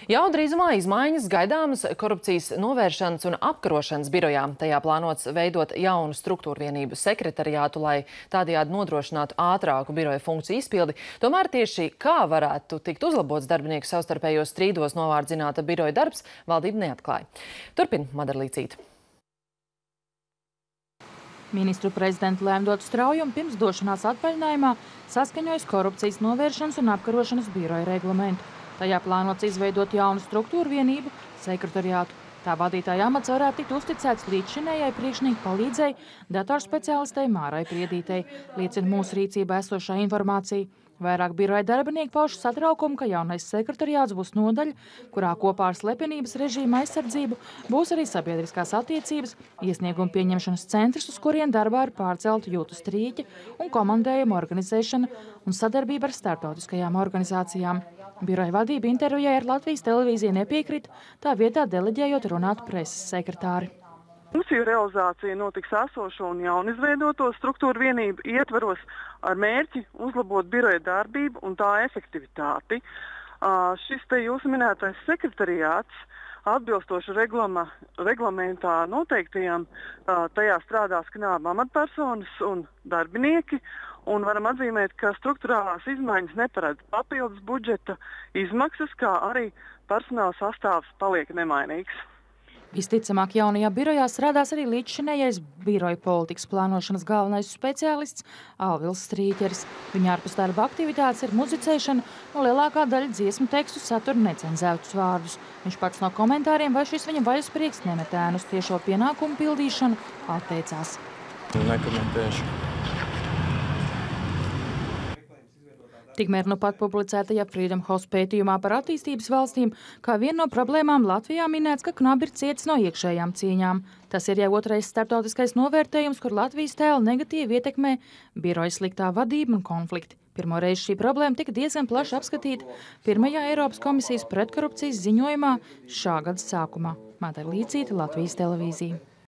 Jau drīzumā izmaiņas gaidāmas korupcijas novēršanas un apkarošanas birojā. Tajā plānots veidot jaunu struktūru vienību sekretariātu, lai tādējādi nodrošinātu ātrāku biroja funkciju izpildi. Tomēr tieši kā varētu tikt uzlabots darbinieku savstarpējos strīdos novārdzināta biroja darbs, valdība neatklāja. Turpina Madara Līcīte. Ministru prezidenta lēma dot straujumu pirms došanās atvaļinājumā saskaņojas korupcijas novēršanas un apkarošanas biroja reglamentu. Tajā plānots izveidot jaunu struktūru vienību sekretariātu. Tā vadītāja amats varētu tikt uzticēts līdzšinējai priekšnieku palīdzēji datorspeciālistei Mārai Priedītei, liecina mūsu rīcībā esošā informācija. Vairāk biroja darbinieki pauž satraukumu, ka jaunais sekretariāts būs nodaļa, kurā kopā ar slepenības režīma aizsardzību būs arī sabiedriskās attiecības, iesniegumu pieņemšanas centrs, uz kurien darbā ir pārcelta jūtu strīķi un komandējuma organizēšana un sadarbība ar starptautiskajām organizācijām. Biroja vadība intervijai ar Latvijas televīziju nepiekrita, tā vietā deleģējot runāt preses sekretāri. Funkciju realizācija notiks esošo un jaunizveidoto struktūru vienību ietveros ar mērķi uzlabot biroja darbību un tā efektivitāti. Šis te jūsu minētais sekretariāts atbilstoši reglamentā noteiktajām, tajā strādās knāba amatpersonas un darbinieki, un varam atzīmēt, ka struktūrālās izmaiņas neparedz papildus budžeta izmaksas, kā arī personāla sastāvs paliek nemainīgs. Visticamāk, jaunajā birojā strādās arī līdzšinējais biroja politikas plānošanas galvenais speciālists Alvils Strīķeris. Viņa ārpus darba aktivitātes ir muzicēšana, un lielākā daļa dziesmu tekstu satura necenzētus vārdus. Viņš pats no komentāriem, vai šis viņa vaļasprieks nemet ēnu uz tiešo pienākumu pildīšanu, atteicās. Nekomentēšu. Tikmēr nu pat publicētajā Freedom House pētījumā par attīstības valstīm, kā viena no problēmām Latvijā minēts, ka knabi ir cietis no iekšējām cīņām. Tas ir jau otrais starptautiskais novērtējums, kur Latvijas tēlu negatīvi ietekmē biroja sliktā vadība un konflikti. Pirmo reizi šī problēma tika diezgan plaši apskatīta pirmajā Eiropas komisijas pretkorupcijas ziņojumā šā gada sākumā. Madara Līcīte, Latvijas televīzija.